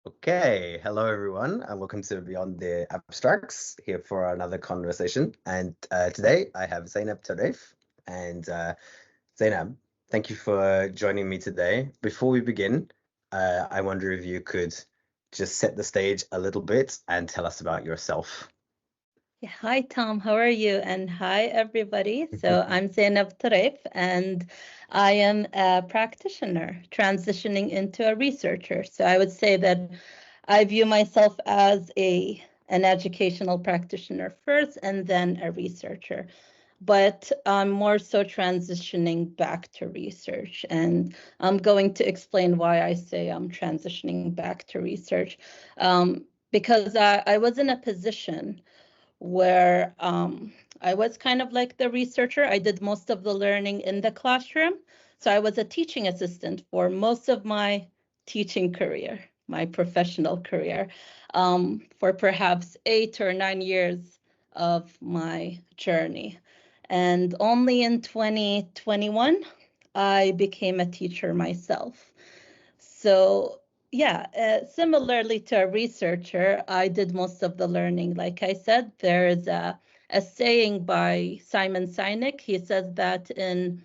Okay, hello everyone, and welcome to Beyond the Abstracts, here for another conversation. And today I have Zainab Teraif. And Zainab, thank you for joining me today. Before we begin, I wonder if you could just set the stage a little bit and tell us about yourself. Yeah, hi, Tom. How are you? And hi, everybody. So I'm Zainab Teraif, and I am a practitioner transitioning into a researcher. So I would say that I view myself as an educational practitioner first and then a researcher. But I'm more so transitioning back to research. And I'm going to explain why I say I'm transitioning back to research. Because I was in a position where I was kind of like the researcher. I did most of the learning in the classroom. So I was a teaching assistant for most of my teaching career, my professional career, for perhaps 8 or 9 years of my journey. And only in 2021, I became a teacher myself. So yeah, similarly to a researcher, I did most of the learning. Like I said, there is a saying by Simon Sinek. He says that in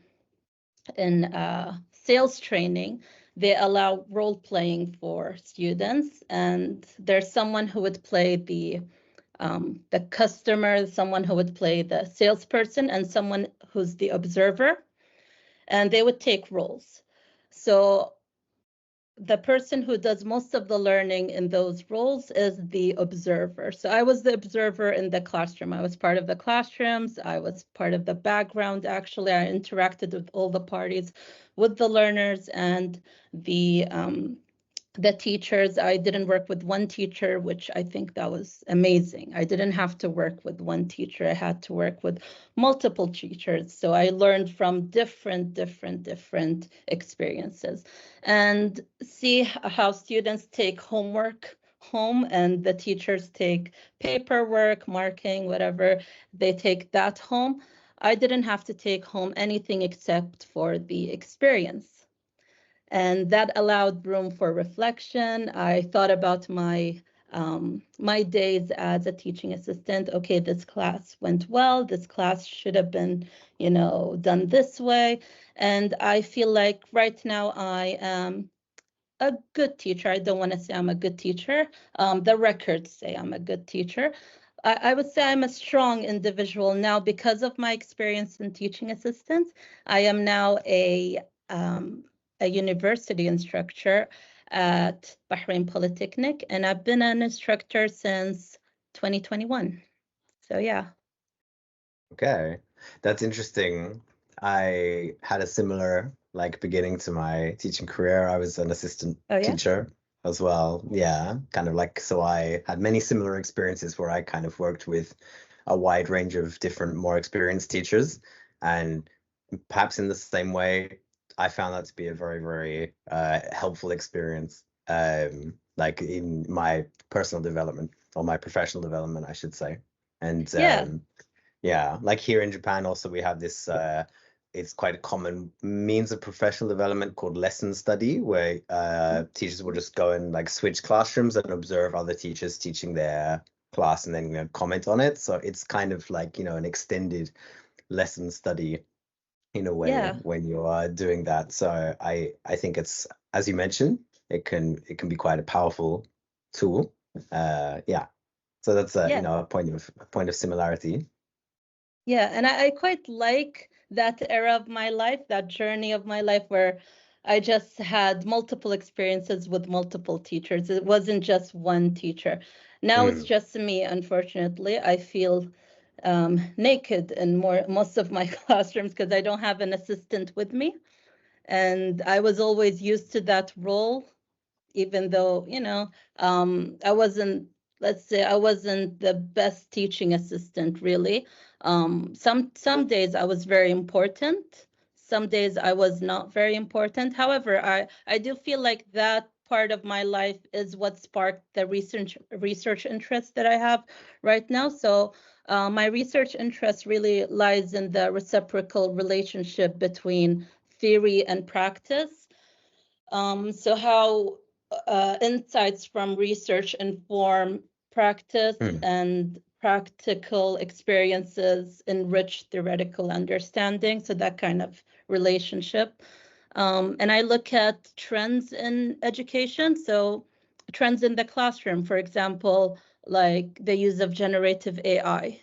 sales training, they allow role playing for students, and there's someone who would play the customer, someone who would play the salesperson, and someone who's the observer, and they would take roles. So the person who does most of the learning in those roles is the observer. So I was the observer in the classroom. I was part of the classrooms. I was part of the background. Actually, I interacted with all the parties, with the learners and the teachers. I didn't work with one teacher, which I think that was amazing. I didn't have to work with one teacher. I had to work with multiple teachers. So I learned from different experiences and see how students take homework home and the teachers take paperwork, marking, whatever, they take that home. I didn't have to take home anything except for the experience. And that allowed room for reflection. I thought about my days as a teaching assistant. Okay, this class went well. This class should have been, done this way. And I feel like right now I am a good teacher. I don't want to say I'm a good teacher. The records say I'm a good teacher. I would say I'm a strong individual now because of my experience in teaching assistants. I am now a university instructor at Bahrain Polytechnic, and I've been an instructor since 2021. So yeah. Okay, that's interesting. I had a similar beginning to my teaching career. I was an assistant Oh yeah. teacher as well. Yeah, kind of so I had many similar experiences where I kind of worked with a wide range of different, more experienced teachers, and perhaps in the same way, I found that to be a very, very helpful experience, like in my personal development or my professional development, I should say. And Yeah. yeah, like here in Japan also we have this it's quite a common means of professional development called lesson study, where teachers will just go and switch classrooms and observe other teachers teaching their class and then comment on it. So it's kind of an extended lesson study in a way. Yeah. When you are doing that. So I think it's, as you mentioned, it can be quite a powerful tool. Yeah. So that's Yeah. a point of similarity. Yeah, and I quite like that era of my life, that journey of my life where I just had multiple experiences with multiple teachers. It wasn't just one teacher. Now it's just me, unfortunately. I feel naked in most of my classrooms because I don't have an assistant with me. And I was always used to that role, even though, I wasn't, let's say, I wasn't the best teaching assistant, really. Some days I was very important. Some days I was not very important. However, I do feel like that part of my life is what sparked the research interest that I have right now. So my research interest really lies in the reciprocal relationship between theory and practice. So how insights from research inform practice, and practical experiences enrich theoretical understanding. So that kind of relationship. And I look at trends in education. So trends in the classroom, for example, like the use of generative AI.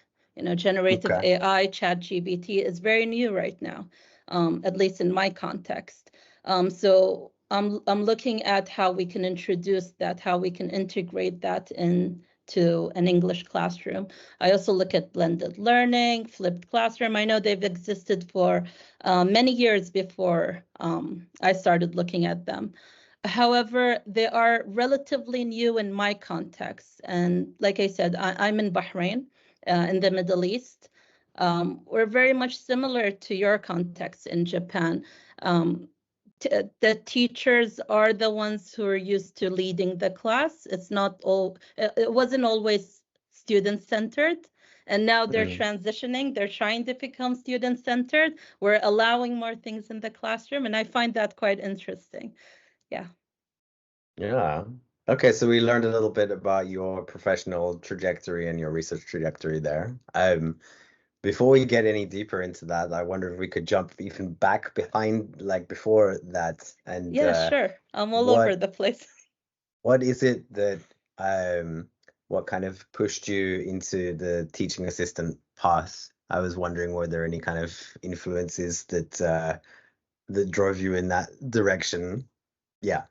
Generative AI, ChatGPT is very new right now, at least in my context. So I'm looking at how we can introduce that, how we can integrate that into an English classroom. I also look at blended learning, flipped classroom. I know they've existed for many years before I started looking at them. However, they are relatively new in my context. And like I said, I'm in Bahrain, in the Middle East. We're very much similar to your context in Japan. The teachers are the ones who are used to leading the class. It wasn't always student-centered. And now they're transitioning. They're trying to become student-centered. We're allowing more things in the classroom. And I find that quite interesting. Yeah. Yeah. Okay, so we learned a little bit about your professional trajectory and your research trajectory there. Before we get any deeper into that, I wonder if we could jump even back behind, like before that, and yeah, sure. I'm all over the place. What is it that what kind of pushed you into the teaching assistant path? I was wondering, were there any kind of influences that drove you in that direction? Yeah.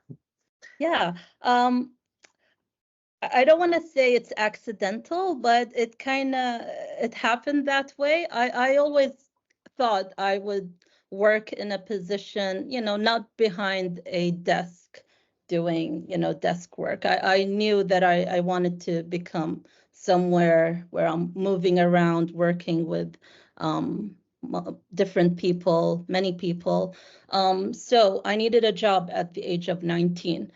Yeah. I don't want to say it's accidental, but it happened that way. I always thought I would work in a position, not behind a desk doing, desk work. I knew that I wanted to become somewhere where I'm moving around, working with different people, many people. So I needed a job at the age of 19.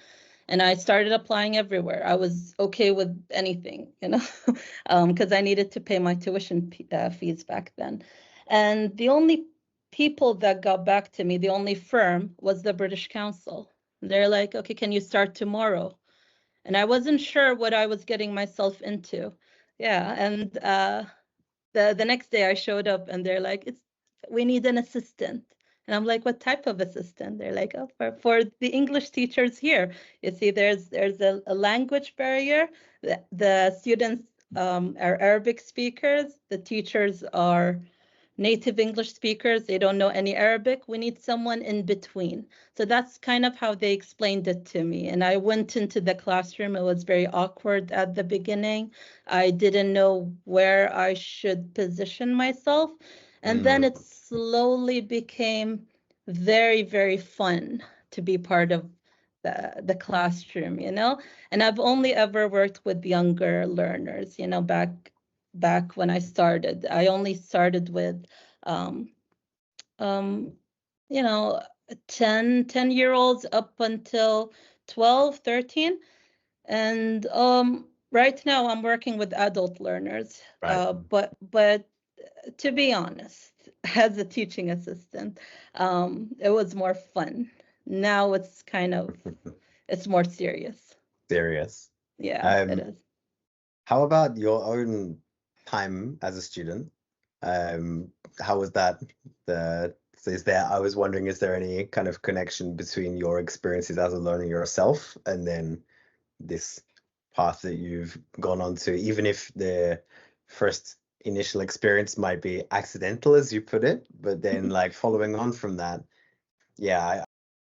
And I started applying everywhere. I was okay with anything, because I needed to pay my tuition fees back then. And the only people that got back to me, the only firm, was the British Council. They're like, okay, can you start tomorrow? And I wasn't sure what I was getting myself into. Yeah, and the next day I showed up and they're like, we need an assistant. And I'm like, what type of assistant? They're like, oh, for the English teachers here. You see, there's a language barrier. The students are Arabic speakers. The teachers are native English speakers. They don't know any Arabic. We need someone in between. So that's kind of how they explained it to me. And I went into the classroom. It was very awkward at the beginning. I didn't know where I should position myself. And then it slowly became very, very fun to be part of the classroom, And I've only ever worked with younger learners, back when I started. I only started with, 10-year-olds up until 12, 13. And right now I'm working with adult learners. Right. But to be honest, as a teaching assistant, it was more fun. Now it's it's more serious. Serious. Yeah, it is. How about your own time as a student? How was that? I was wondering, is there any kind of connection between your experiences as a learner yourself and then this path that you've gone on to, even if the first initial experience might be accidental, as you put it, but then like following on from that,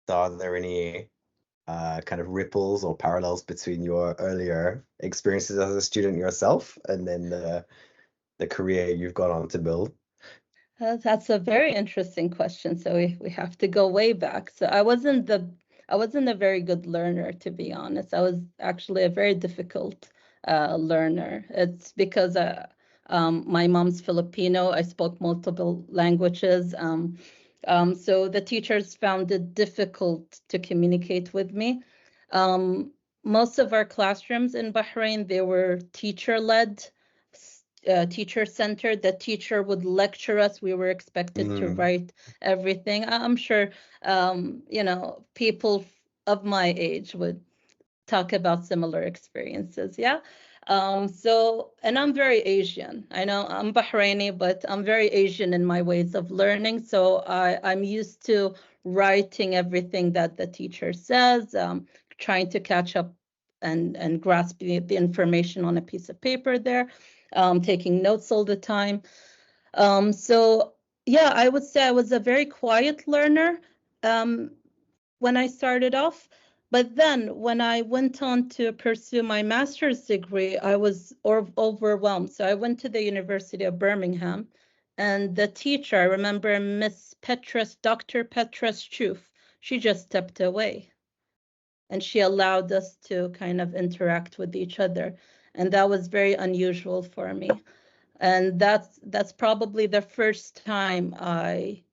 are there any kind of ripples or parallels between your earlier experiences as a student yourself and then the career you've gone on to build? That's a very interesting question. So we have to go way back. So I wasn't a very good learner, to be honest. I was actually a very difficult learner. It's because my mom's Filipino. I spoke multiple languages. So the teachers found it difficult to communicate with me. Most of our classrooms in Bahrain, they were teacher-led, teacher-centered. The teacher would lecture us. We were expected to write everything. I'm sure, people of my age would talk about similar experiences. Yeah. And I'm very Asian. I know I'm Bahraini, but I'm very Asian in my ways of learning. So I'm used to writing everything that the teacher says, trying to catch up and grasp the information on a piece of paper there, taking notes all the time. So yeah, I would say I was a very quiet learner when I started off. But then when I went on to pursue my master's degree, I was overwhelmed. So I went to the University of Birmingham, and the teacher, I remember Miss Petrus, Dr. Petrus Chuf, she just stepped away and she allowed us to kind of interact with each other. And that was very unusual for me. And that's probably the first time I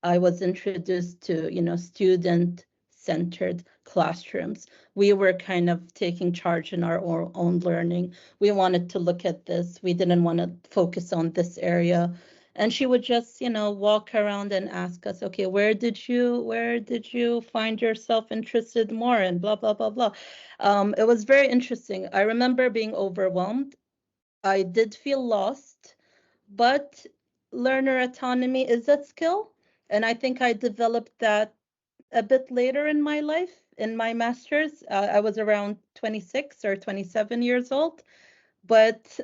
was introduced to, student-centered classrooms. We were kind of taking charge in our own learning. We wanted to look at this. We didn't want to focus on this area. And she would just, walk around and ask us, okay, where did you find yourself interested more in, blah, blah, blah, blah. It was very interesting. I remember being overwhelmed. I did feel lost, but learner autonomy is a skill. And I think I developed that a bit later in my life, in my master's. I was around 26 or 27 years old. But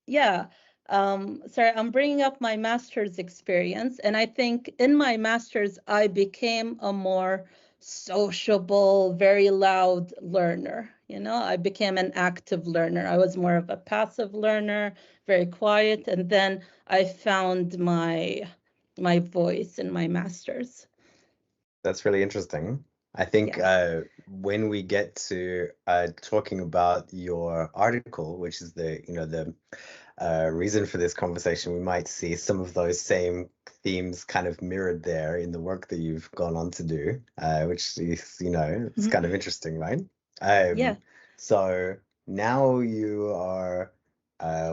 yeah, sorry, I'm bringing up my master's experience. And I think in my master's, I became a more sociable, very loud learner. I became an active learner. I was more of a passive learner, very quiet. And then I found my voice in my master's. That's really interesting. I think when we get to talking about your article, which is the reason for this conversation, we might see some of those same themes kind of mirrored there in the work that you've gone on to do, which is, it's kind of interesting, right? Yeah. So now you are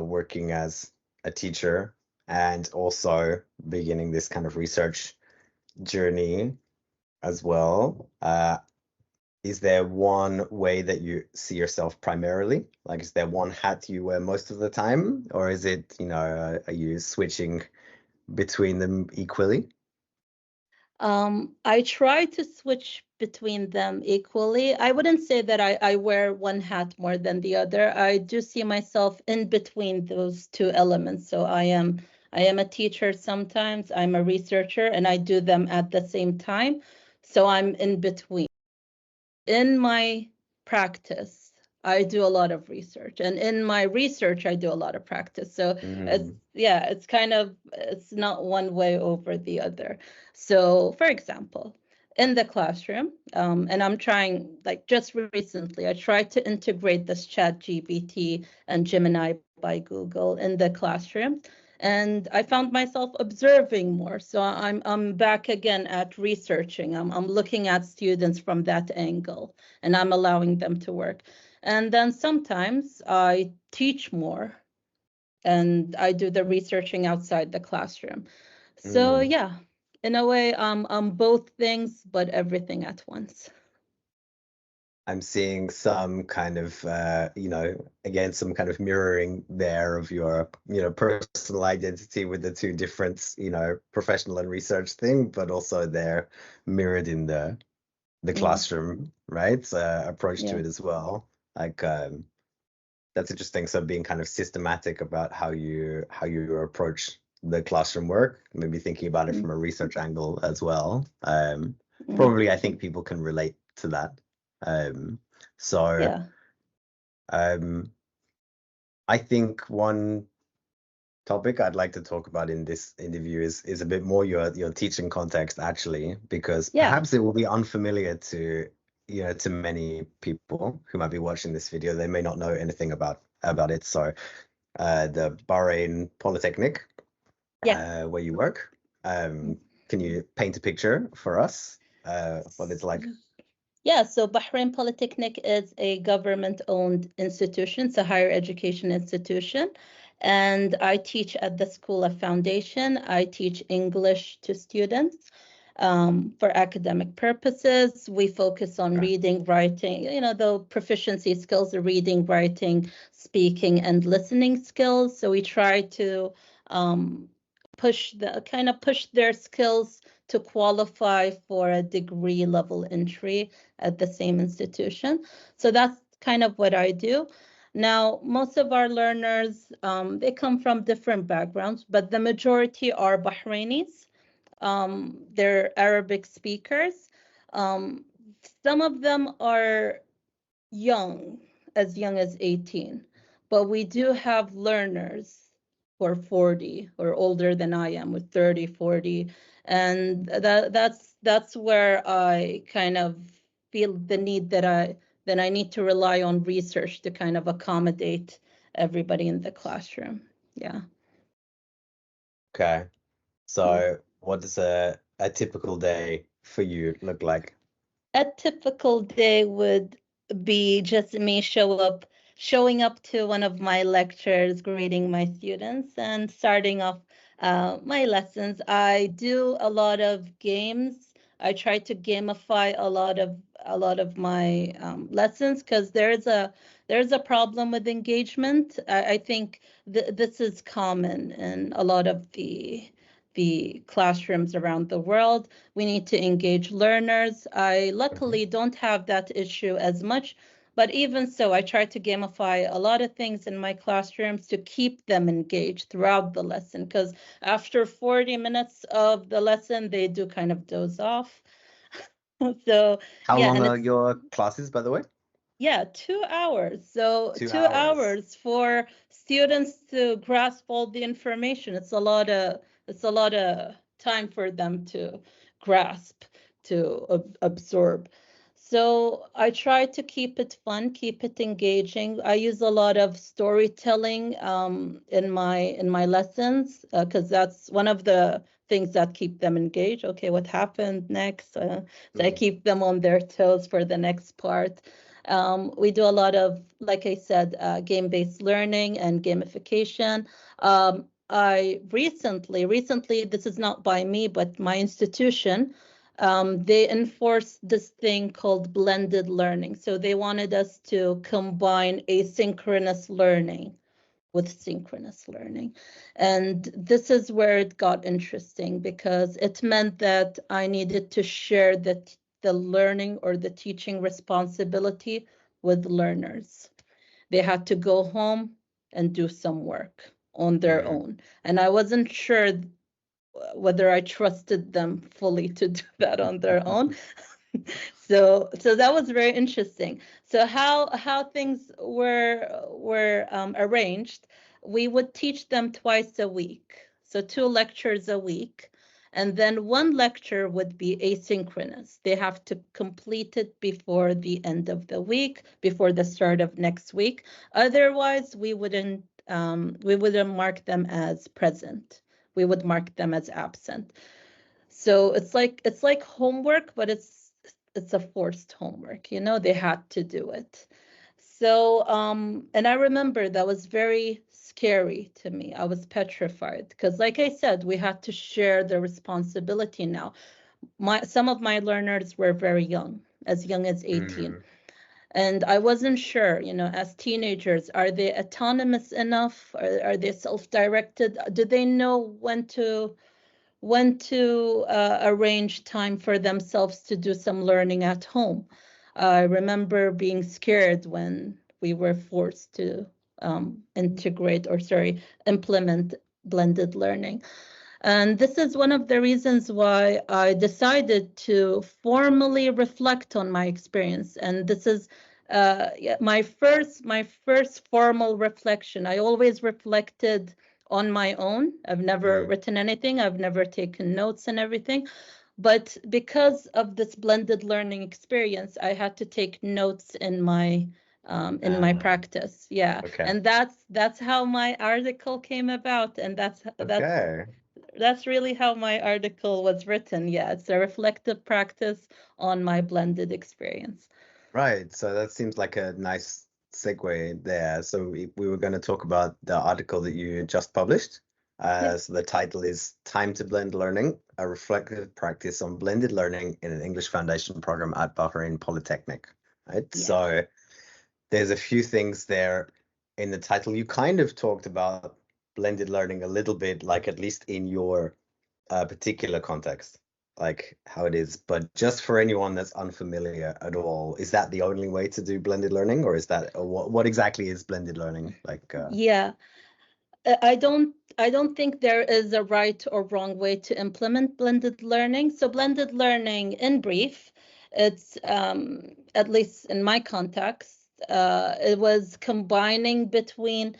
working as a teacher and also beginning this kind of research journey as well. Is there one way that you see yourself primarily? Like, is there one hat you wear most of the time, or is it, are you switching between them equally? I try to switch between them equally. I wouldn't say that I wear one hat more than the other. I do see myself in between those two elements. So I am a teacher sometimes, I'm a researcher, and I do them at the same time. So I'm in between. In my practice, I do a lot of research, and in my research, I do a lot of practice. So it's not one way over the other. So for example, in the classroom, and I'm trying, like just recently, I tried to integrate this ChatGPT and Gemini by Google in the classroom. And I found myself observing more. So I'm back again at researching. I'm looking at students from that angle, and I'm allowing them to work. And then sometimes I teach more, and I do the researching outside the classroom. So yeah, in a way, I'm both things, but everything at once. I'm seeing some kind of, again, some kind of mirroring there of your, personal identity with the two different, professional and research thing, but also they're mirrored in the classroom, right? Approach to it as well. Like, that's interesting. So being kind of systematic about how you approach the classroom work, maybe thinking about it from a research angle as well. Probably, I think people can relate to that. I think one topic I'd like to talk about in this interview is a bit more your teaching context, actually, because perhaps it will be unfamiliar to to many people who might be watching this video. They may not know anything about it. So the Bahrain Polytechnic, where you work, can you paint a picture for us what it's like? Yeah, so Bahrain Polytechnic is a government-owned institution, it's a higher education institution. And I teach at the School of Foundation. I teach English to students. for academic purposes. We focus on Okay. reading, writing, the proficiency skills, the reading, writing, speaking, and listening skills. So we try to push their skills to qualify for a degree level entry at the same institution. So that's kind of what I do. Now, most of our learners, they come from different backgrounds, but the majority are Bahrainis. They're Arabic speakers. Um, some of them are young as 18, but we do have learners who are 40 or older than I am, with 30, 40. And that's where I kind of feel the need that I need to rely on research to kind of accommodate everybody in the classroom. Yeah. Okay. So what does a typical day for you look like? A typical day would be just me showing up to one of my lectures, greeting my students, and starting off my lessons. I do a lot of games. I try to gamify a lot of my lessons, because there's a problem with engagement. I think this is common in a lot of the classrooms around the world. We need to engage learners. I luckily don't have that issue as much, but even so, I try to gamify a lot of things in my classrooms to keep them engaged throughout the lesson, because after 40 minutes of the lesson, they do kind of doze off. So How yeah, long and are it's your classes, by the way? yeah, 2 hours. So 2 hours. 2 hours for students to grasp all the information. It's a lot of time for them to grasp, to absorb. So I try to keep it fun, keep it engaging. I use a lot of storytelling in my lessons, because that's one of the things that keep them engaged. Okay, what happened next? So I keep them on their toes for the next part. We do a lot of, like I said, game-based learning and gamification. I recently, this is not by me, but my institution, they enforced this thing called blended learning. So they wanted us to combine asynchronous learning with synchronous learning. And this is where it got interesting, because it meant that I needed to share the learning or the teaching responsibility with learners. They had to go home and do some work on their own. And I wasn't sure whether I trusted them fully to do that on their own. So that was very interesting. So how things were arranged, we would teach them twice a week, so 2 lectures a week, and then one lecture would be asynchronous. They have to complete it before the end of the week, before the start of next week. Otherwise, we wouldn't mark them as present. We would mark them as absent. So it's like homework, but it's a forced homework, they had to do it. So and I remember that was very scary to me. I was petrified, because like I said, we had to share the responsibility now. Some of my learners were very young as 18. And I wasn't sure, as teenagers, are they autonomous enough? Are they self-directed? Do they know when to arrange time for themselves to do some learning at home? I remember being scared when we were forced to implement blended learning. And this is one of the reasons why I decided to formally reflect on my experience. And this is my first formal reflection. I always reflected on my own. I've never written anything. I've never taken notes and everything. But because of this blended learning experience, I had to take notes in my practice. Yeah. Okay. And that's how my article came about. And Okay. that's really how my article was written. Yeah, it's a reflective practice on my blended experience. Right. So that seems like a nice segue there. So we were going to talk about the article that you just published. Yeah. So the title is Time to Blend Learning, a reflective practice on blended learning in an English foundation program at Bahrain Polytechnic. Right. Yeah. So there's a few things there in the title. You kind of talked about blended learning a little bit, like at least in your particular context, like how it is. But just for anyone that's unfamiliar at all, is that the only way to do blended learning, or is that what exactly is blended learning? Like, Yeah. I don't think there is a right or wrong way to implement blended learning. So blended learning, in brief, it's at least in my context, it was combining between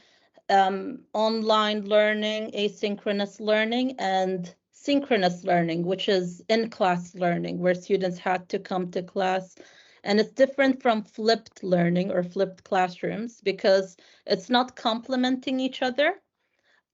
online learning, asynchronous learning, and synchronous learning, which is in-class learning, where students had to come to class. And it's different from flipped learning or flipped classrooms because it's not complementing each other.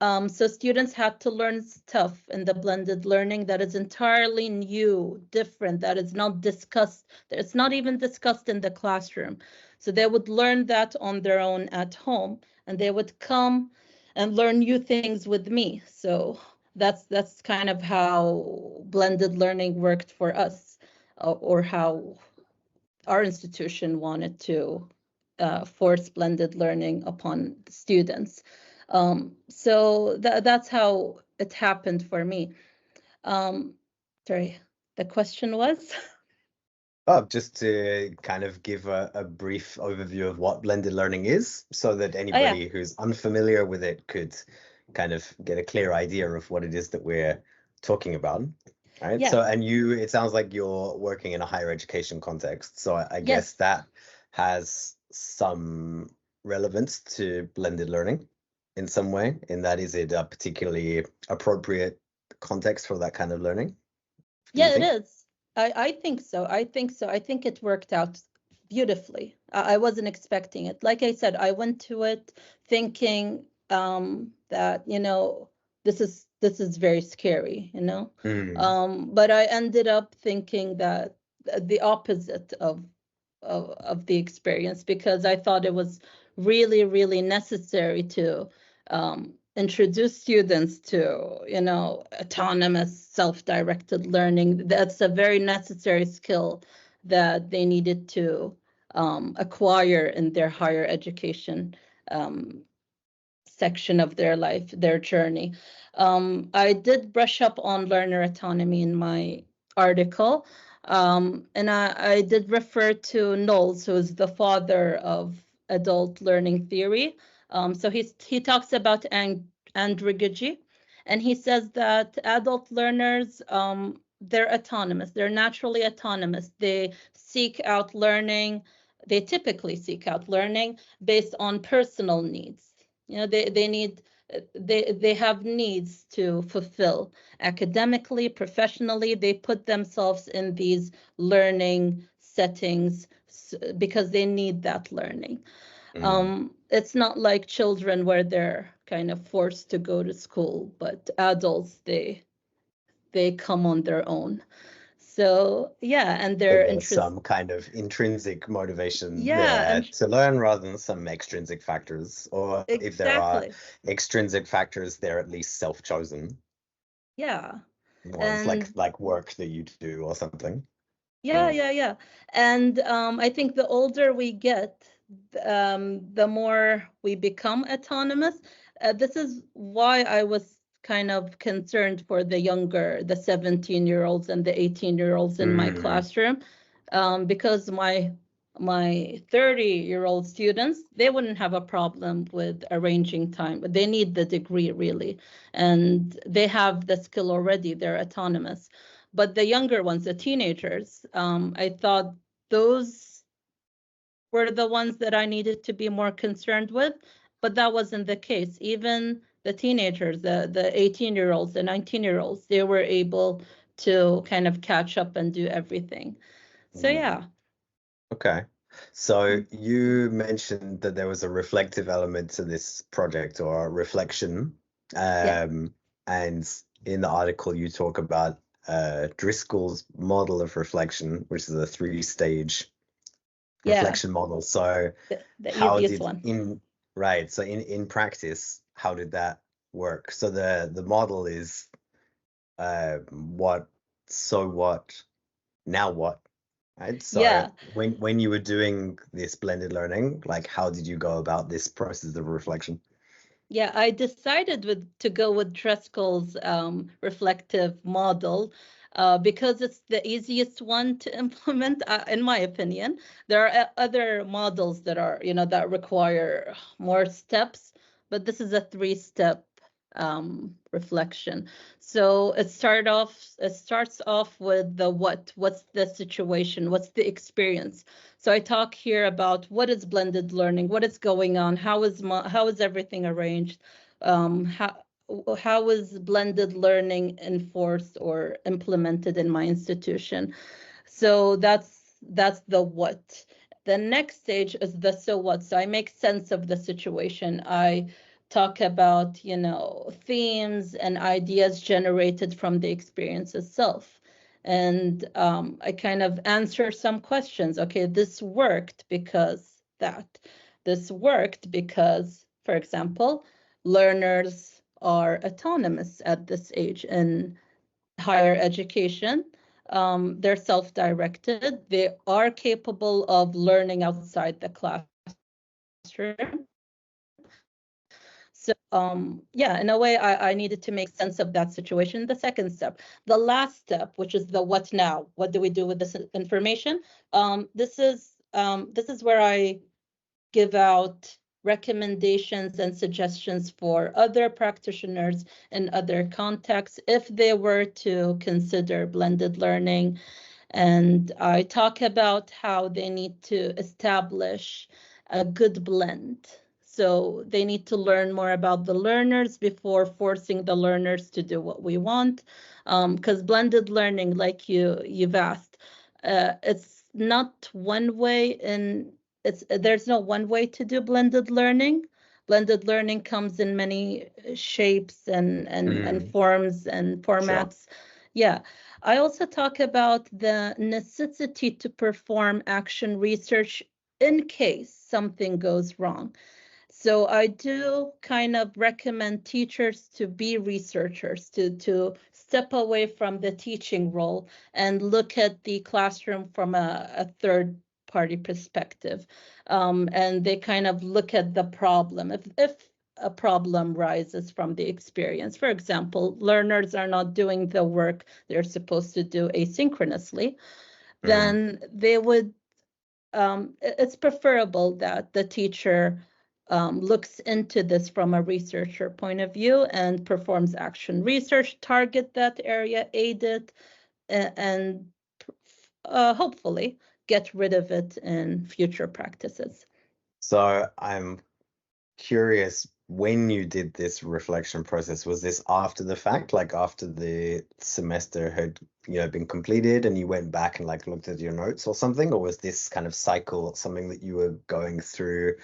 So students had to learn stuff in the blended learning that is entirely new, different, that is not discussed. It's not even discussed in the classroom. So they would learn that on their own at home, and they would come and learn new things with me. So that's kind of how blended learning worked for us, or how our institution wanted to force blended learning upon students. So that's how it happened for me. Sorry, the question was? oh, just to kind of give a brief overview of what blended learning is, so that Oh, yeah. anybody who's unfamiliar with it could kind of get a clear idea of what it is that we're talking about. Right. Yeah. So, and it sounds like you're working in a higher education context. So I guess Yes. that has some relevance to blended learning in some way. In that, is it a particularly appropriate context for that kind of learning? Do you Yeah, it think? is. I think so. I think so. I think it worked out beautifully. I wasn't expecting it. Like I said, I went to it thinking that, this is very scary, but I ended up thinking that the opposite of the experience, because I thought it was really, really necessary to introduce students to, autonomous, self-directed learning. That's a very necessary skill that they needed to acquire in their higher education section of their life, their journey. I did brush up on learner autonomy in my article, and I did refer to Knowles, who is the father of adult learning theory. So he talks about andragogy, and he says that adult learners, they're autonomous. They're naturally autonomous. They seek out learning. They typically seek out learning based on personal needs. They have needs to fulfill academically, professionally. They put themselves in these learning settings because they need that learning. It's not like children where they're kind of forced to go to school, but adults, they come on their own. So yeah, and So their there's interest. some kind of intrinsic motivation Yeah, there and to learn rather than some extrinsic factors. Or if there are exactly. extrinsic factors, they're at least self-chosen Yeah. ones, And like work that you do or something. yeah, yeah, yeah. And I think the older we get, the more we become autonomous. This is why I was kind of concerned for the younger, the 17-year-olds and the 18-year-olds in my Mm. classroom, because my 30-year-old students, they wouldn't have a problem with arranging time, but they need the degree really, and they have the skill already. They're autonomous. But the younger ones, the teenagers, I thought those were the ones that I needed to be more concerned with, but that wasn't the case. Even the teenagers, the 18-year-olds, the 19-year-olds, they were able to kind of catch up and do everything. So yeah. Okay. So you mentioned that there was a reflective element to this project, or a reflection. Yeah. And in the article you talk about Driscoll's model of reflection, which is a three-stage Yeah, reflection model. So the how easiest did one. in right, so in practice, how did that work? So the model is what, so what, now what? Right? So Yeah. when you were doing this blended learning, like how did you go about this process of reflection? Yeah, I decided to go with Driscoll's reflective model because it's the easiest one to implement, in my opinion. There are other models that are, that require more steps, but this is a three-step reflection. So it starts off with the what's the situation, what's the experience. So I talk here about what is blended learning, what is going on, how is everything arranged, how is blended learning enforced or implemented in my institution. So that's the what. The next stage is the so what. So I make sense of the situation. I talk about, themes and ideas generated from the experience itself. And I kind of answer some questions. Okay, this worked because that. This worked because, for example, learners are autonomous at this age in higher education. They're self-directed. They are capable of learning outside the classroom. So, yeah, in a way, I needed to make sense of that situation. The second step, the last step, which is the what now? What do we do with this information? This is where I give out recommendations and suggestions for other practitioners in other contexts if they were to consider blended learning. And I talk about how they need to establish a good blend. So they need to learn more about the learners before forcing the learners to do what we want. Because blended learning, like you've asked, it's not one way there's no one way to do blended learning. Blended learning comes in many shapes and forms and formats. Sure. Yeah. I also talk about the necessity to perform action research in case something goes wrong. So I do kind of recommend teachers to be researchers, to step away from the teaching role and look at the classroom from a third party perspective. And they kind of look at the problem. If a problem rises from the experience, for example, learners are not doing the work they're supposed to do asynchronously, then they would it's preferable that the teacher looks into this from a researcher point of view and performs action research, target that area, aid it, and hopefully get rid of it in future practices. So I'm curious, when you did this reflection process, was this after the fact, like after the semester had, been completed and you went back and like looked at your notes or something, or was this kind of cycle something that you were going through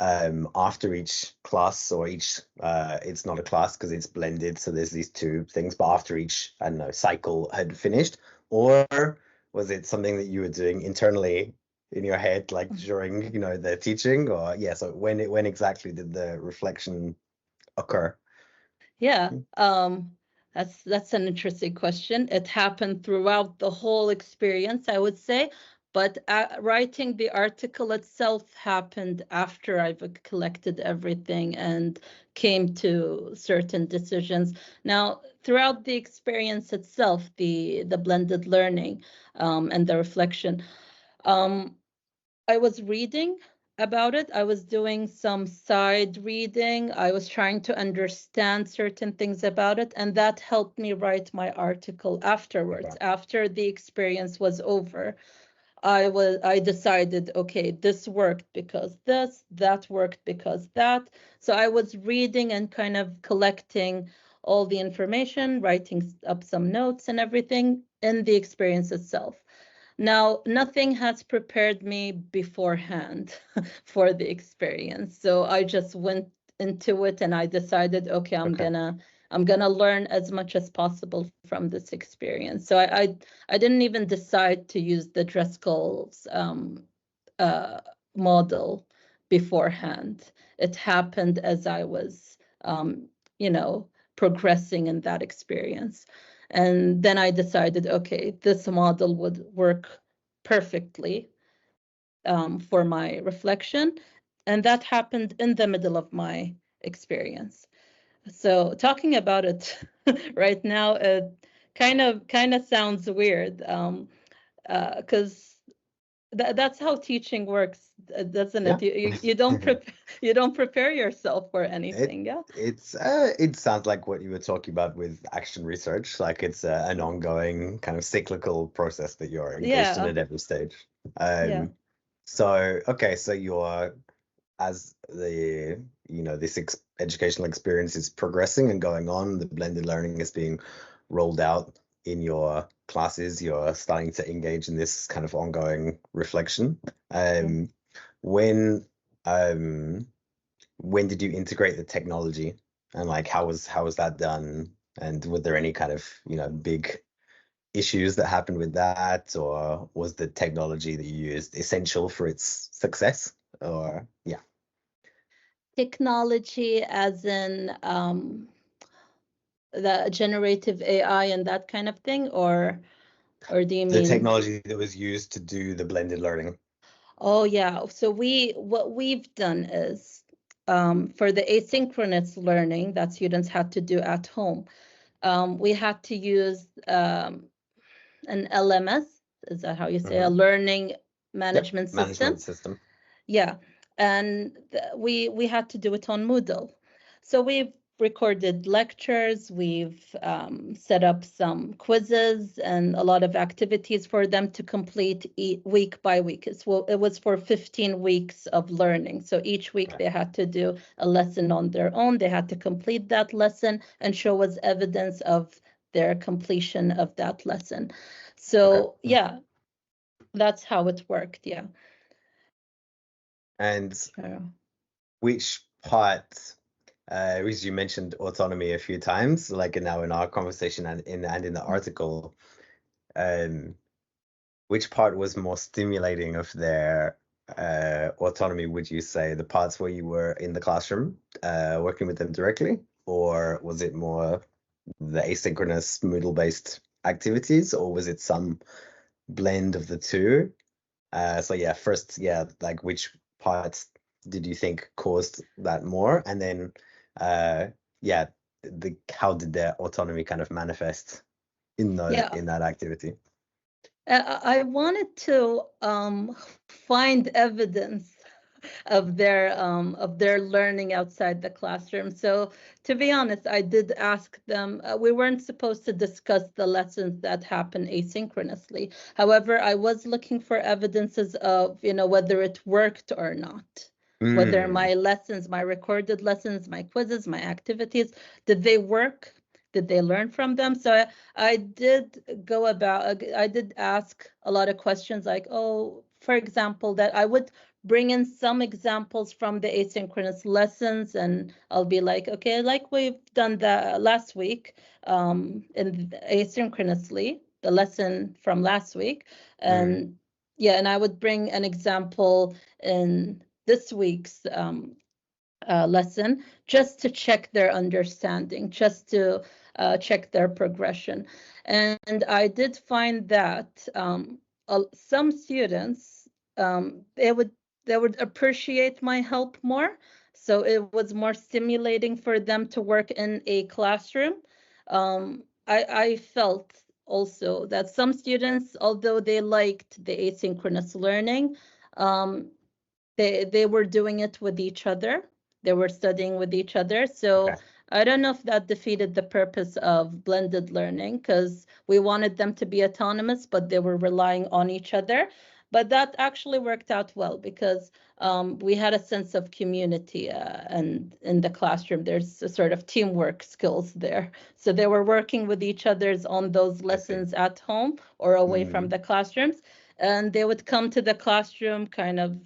after each class or each it's not a class because it's blended, so there's these two things, but after each, I don't know, cycle had finished? Or was it something that you were doing internally in your head, like during, the teaching? Or yeah, so when exactly did the reflection occur? Yeah, that's an interesting question. It happened throughout the whole experience, I would say, but writing the article itself happened after I've collected everything and came to certain decisions. Now, throughout the experience itself, the blended learning and the reflection, um, I was reading about it. I was doing some side reading. I was trying to understand certain things about it, and that helped me write my article afterwards. Okay. After the experience was over, I decided, okay, this worked because this, that worked because that. So I was reading and kind of collecting all the information, writing up some notes and everything in the experience itself. Now, nothing has prepared me beforehand for the experience. So I just went into it and I decided, okay, Okay. I'm gonna learn as much as possible from this experience. So I didn't even decide to use the Driscoll's model beforehand. It happened as I was progressing in that experience. And then I decided, okay, this model would work perfectly for my reflection. And that happened in the middle of my experience. So talking about it right now, it kind of sounds weird, because that's how teaching works, doesn't it? You don't you don't prepare yourself for anything. It sounds like what you were talking about with action research, like it's an ongoing kind of cyclical process that you're engaged in at every stage. So okay, so you're, as the this educational experience is progressing and going on, the blended learning is being rolled out in your classes, you're starting to engage in this kind of ongoing reflection. When did you integrate the technology, and like how was that done, and were there any kind of big issues that happened with that, or was the technology that you used essential for its success? Or Technology as in the generative AI and that kind of thing, or do you mean the technology that was used to do the blended learning? Oh yeah, so what we've done is for the asynchronous learning that students had to do at home, we had to use an LMS. Is that how you say a learning management system? Management system. Yeah, and we had to do it on Moodle. So we've recorded lectures, we've set up some quizzes and a lot of activities for them to complete week by week. It was for 15 weeks of learning. So each week they had to do a lesson on their own. They had to complete that lesson and show us evidence of their completion of that lesson. So yeah, that's how it worked. Yeah. And which part, because you mentioned autonomy a few times, like now in our conversation and in the article, which part was more stimulating of their autonomy, would you say? The parts where you were in the classroom working with them directly, or was it more the asynchronous Moodle-based activities, or was it some blend of the two? So yeah, first, like which parts did you think caused that more? And then how did their autonomy kind of manifest in that activity? I wanted to find evidence of their learning outside the classroom. So to be honest, I did ask them. We weren't supposed to discuss the lessons that happen asynchronously. However, I was looking for evidences of whether it worked or not. Whether my lessons, my recorded lessons, my quizzes, my activities, did they work? Did they learn from them? So I did ask a lot of questions like, for example, that I would bring in some examples from the asynchronous lessons, and I'll be like, okay, like we've done the last week in asynchronously, the lesson from last week. And and I would bring an example in this week's lesson just to check their understanding, just to check their progression. And I did find that some students, they would appreciate my help more. So it was more stimulating for them to work in a classroom. I felt also that some students, although they liked the asynchronous learning, they were doing it with each other. They were studying with each other. So I don't know if that defeated the purpose of blended learning, because we wanted them to be autonomous, but they were relying on each other. But that actually worked out well, because we had a sense of community, and in the classroom, there's a sort of teamwork skills there. So they were working with each other's on those lessons at home or away from the classrooms. And they would come to the classroom kind of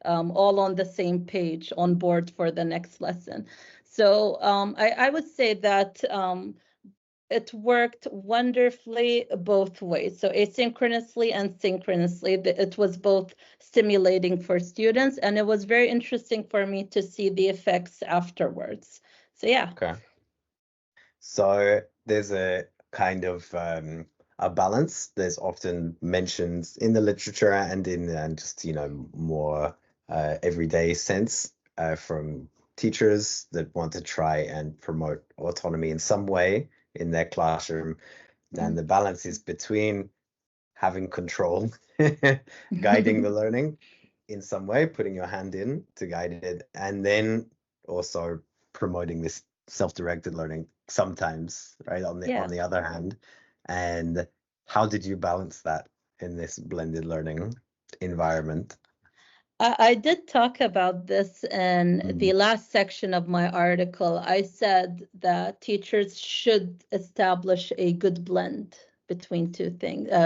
all on the same page, on board for the next lesson. So I would say that it worked wonderfully both ways. So asynchronously and synchronously, it was both stimulating for students, and it was very interesting for me to see the effects afterwards. So yeah. Okay. So there's a kind of a balance. There's often mentions in the literature and in just, you know, more everyday sense from teachers that want to try and promote autonomy in some way in their classroom. And the balance is between having control, guiding the learning in some way, putting your hand in to guide it, and then also promoting this self-directed learning sometimes, right? On Yeah. the other hand. And how did you balance that in this blended learning environment? I did talk about this in the last section of my article. I said that teachers should establish a good blend between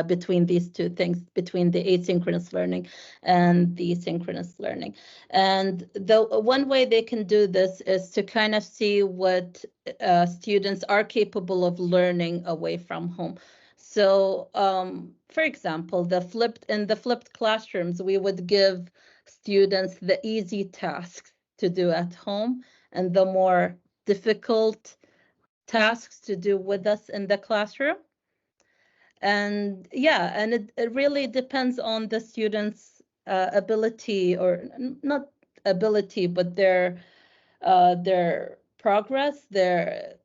between these two things, between the asynchronous learning and the synchronous learning. And the one way they can do this is to kind of see what students are capable of learning away from home. So, for example, in the flipped classrooms, we would give students the easy tasks to do at home and the more difficult tasks to do with us in the classroom. And yeah, and it really depends on the students' ability, or not ability, but their progress, their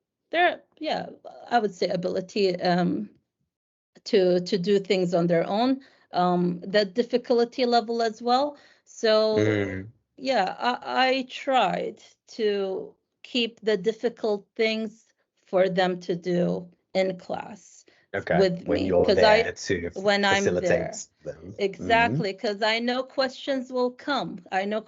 yeah, I would say ability to do things on their own, the difficulty level as well. So yeah, I tried to keep the difficult things for them to do in class with When me, you're because there to when I'm there. facilitate them. Exactly, because I know questions will come. I know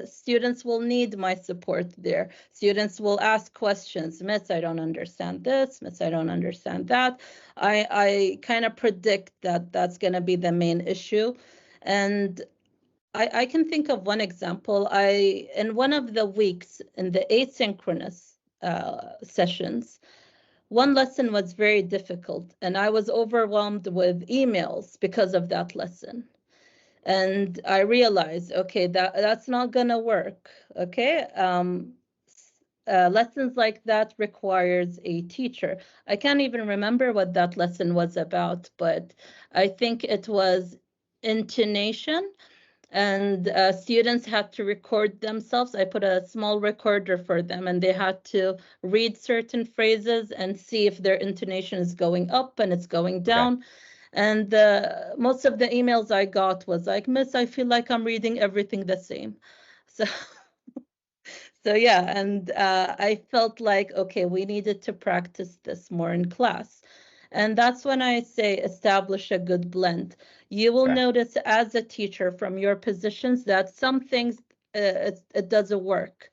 students will need my support there. Students will ask questions. Miss, I don't understand this. Miss, I don't understand that. I kind of predict that that's going to be the main issue. And I can think of one example. In one of the weeks in the asynchronous sessions, one lesson was very difficult, and I was overwhelmed with emails because of that lesson. And I realized, okay, that's not gonna work. Okay, lessons like that requires a teacher. I can't even remember what that lesson was about, but I think it was intonation, and students had to record themselves. I put a small recorder for them, and they had to read certain phrases and see if their intonation is going up and it's going down. And most of the emails I got was like, Miss, I feel like I'm reading everything the same. So, so yeah, and I felt like, okay, we needed to practice this more in class. And that's when I say establish a good blend. You will notice as a teacher from your positions that some things it doesn't work.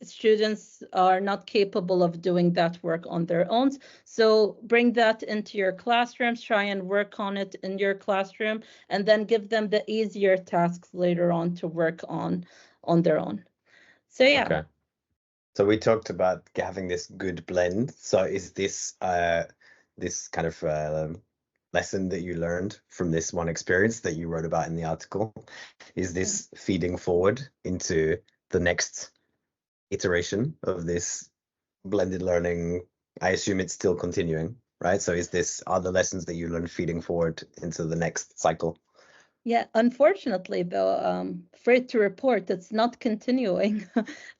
Students are not capable of doing that work on their own. So bring that into your classrooms, try and work on it in your classroom, and then give them the easier tasks later on to work on their own. So yeah. Okay. So we talked about having this good blend. So is this this kind of lesson that you learned from this one experience that you wrote about in the article, is this feeding forward into the next iteration of this blended learning? I assume it's still continuing, right? So are the lessons that you learned feeding forward into the next cycle? Yeah, unfortunately, though, afraid to report, it's not continuing.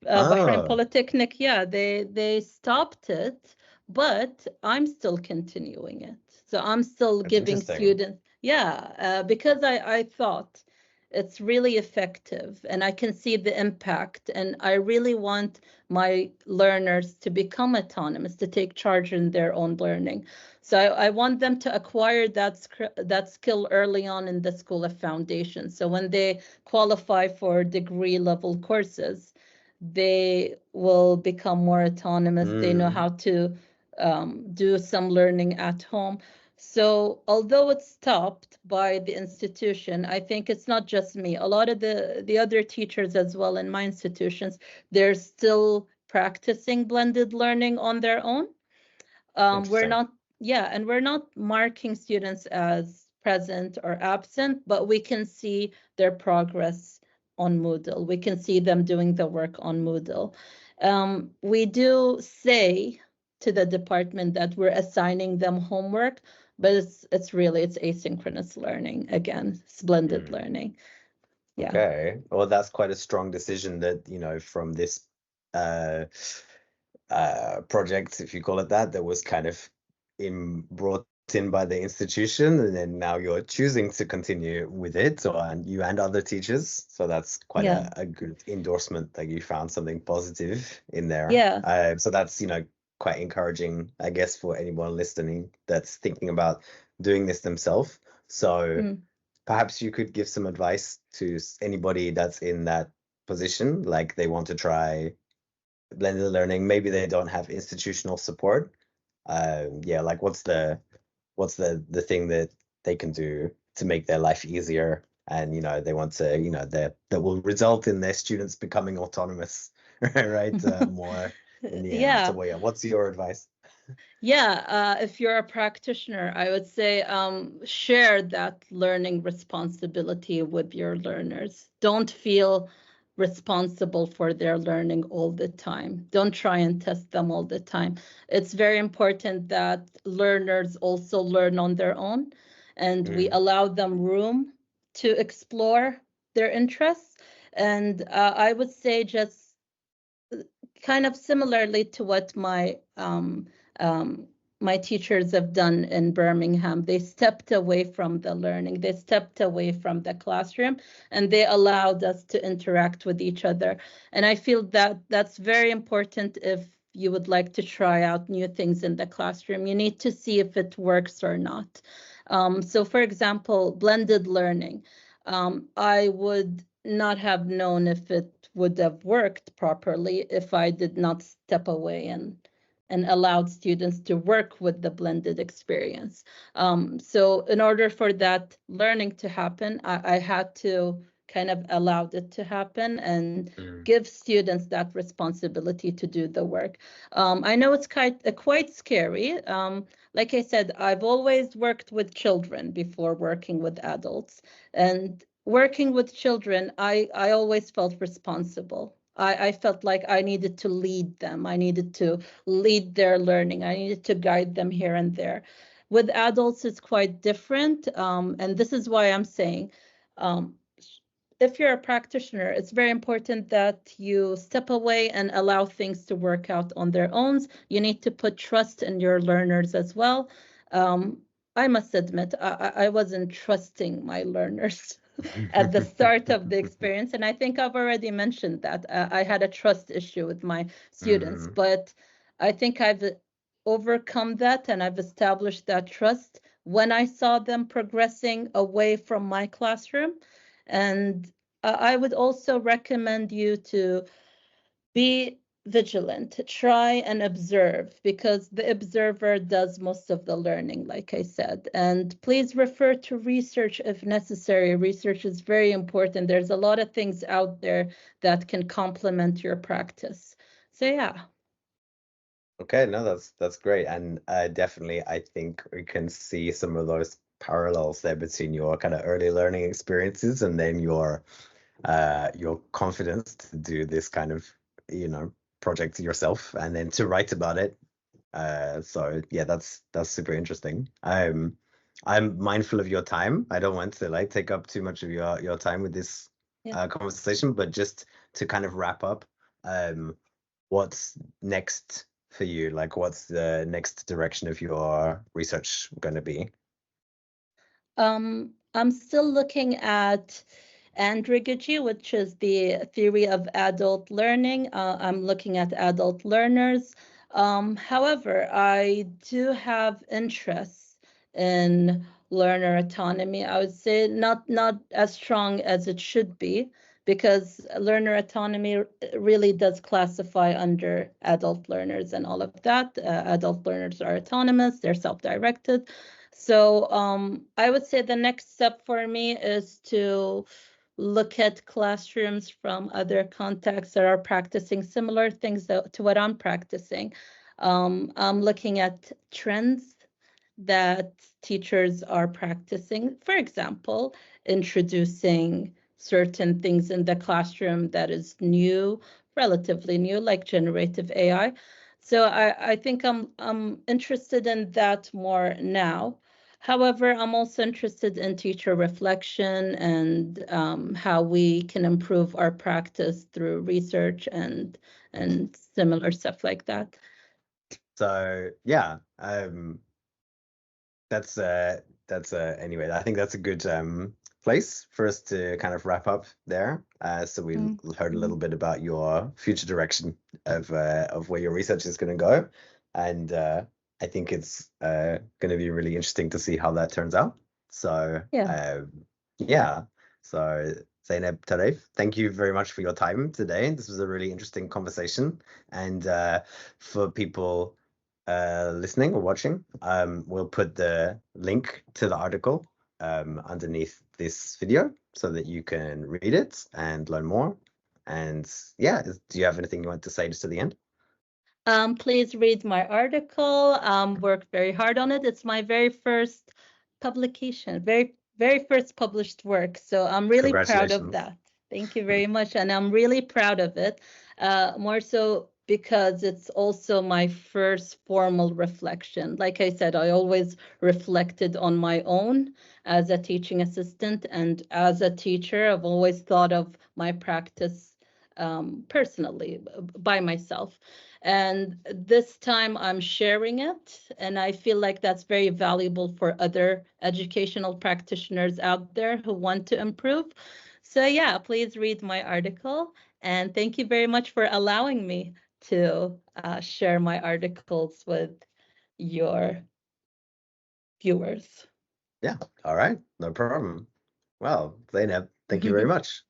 Bahrain Polytechnic, yeah, they stopped it, but I'm still continuing it. So I'm still giving students, yeah, because I thought it's really effective and I can see the impact, and I really want my learners to become autonomous, to take charge in their own learning. So I want them to acquire that skill early on in the School of Foundation. So when they qualify for degree level courses, they will become more autonomous. They know how to do some learning at home. So although it's stopped by the institution, I think it's not just me. A lot of the other teachers as well in my institutions, they're still practicing blended learning on their own. We're not, yeah, and we're not marking students as present or absent, but we can see their progress on Moodle. We can see them doing the work on Moodle. We do say to the department that we're assigning them homework, but it's asynchronous learning again. It's blended learning. Yeah. Okay. Well, that's quite a strong decision that, you know, from this project, if you call it that was kind of brought in by the institution, and then now you're choosing to continue with it, and you and other teachers. So that's quite a good endorsement that you found something positive in there. Yeah. So that's, you know, quite encouraging, I guess, for anyone listening that's thinking about doing this themselves. So perhaps you could give some advice to anybody that's in that position, like they want to try blended learning, maybe they don't have institutional support. Yeah, like what's the thing that they can do to make their life easier, and, you know, they want to, you know, that will result in their students becoming autonomous, right? More in the end. So yeah, what's your advice? Yeah, if you're a practitioner, I would say share that learning responsibility with your learners. Don't feel responsible for their learning all the time. Don't try and test them all the time. It's very important that learners also learn on their own, and we allow them room to explore their interests. And I would say just kind of similarly to what my teachers have done in Birmingham. They stepped away from the learning, they stepped away from the classroom, and they allowed us to interact with each other. And I feel that that's very important if you would like to try out new things in the classroom. You need to see if it works or not. So for example, blended learning. I would not have known if it would have worked properly if I did not step away and allowed students to work with the blended experience. So in order for that learning to happen, I had to kind of allow it to happen and give students that responsibility to do the work. I know it's quite scary. Like I said, I've always worked with children before working with adults, and working with children, I always felt responsible. I felt like I needed to lead them. I needed to lead their learning. I needed to guide them here and there. With adults, it's quite different. And this is why I'm saying, if you're a practitioner, it's very important that you step away and allow things to work out on their own. You need to put trust in your learners as well. I must admit, I wasn't trusting my learners at the start of the experience. And I think I've already mentioned that I had a trust issue with my students, but I think I've overcome that and I've established that trust when I saw them progressing away from my classroom. And I would also recommend you to be vigilant, try and observe, because the observer does most of the learning, like I said. And please refer to research if necessary. Research is very important. There's a lot of things out there that can complement your practice. So yeah. Okay, no, that's great. And definitely, I think we can see some of those parallels there between your kind of early learning experiences and then your confidence to do this kind of, you know, project yourself and then to write about it. So yeah, that's super interesting. I'm mindful of your time. I don't want to like take up too much of your time with this conversation, but just to kind of wrap up, what's next for you? Like, what's the next direction of your research going to be? I'm still looking at Andragogy, which is the theory of adult learning. I'm looking at adult learners. However, I do have interests in learner autonomy. I would say not as strong as it should be, because learner autonomy really does classify under adult learners and all of that. Adult learners are autonomous, they're self-directed. So I would say the next step for me is to look at classrooms from other contexts that are practicing similar things to what I'm practicing. I'm looking at trends that teachers are practicing. For example, introducing certain things in the classroom that is new, relatively new, like generative AI. So I think I'm interested in that more now. However, I'm also interested in teacher reflection and how we can improve our practice through research and similar stuff like that. So yeah, that's anyway, I think that's a good place for us to kind of wrap up there. So we heard a little bit about your future direction of where your research is going to go, and I think it's going to be really interesting to see how that turns out. So yeah, so Zainab Teraif, thank you very much for your time today. This was a really interesting conversation, and for people listening or watching, we'll put the link to the article underneath this video so that you can read it and learn more. And yeah, do you have anything you want to say just at the end? Please read my article. Worked very hard on it. It's my very first publication, very first published work. So I'm really proud of that. Thank you very much. And I'm really proud of it, more so because it's also my first formal reflection. Like I said, I always reflected on my own as a teaching assistant, and as a teacher, I've always thought of my practice personally by myself. And this time I'm sharing it, and I feel like that's very valuable for other educational practitioners out there who want to improve. So yeah, please read my article, and thank you very much for allowing me to share my articles with your viewers. Yeah, all right, no problem. Well, Zainab, thank you very much.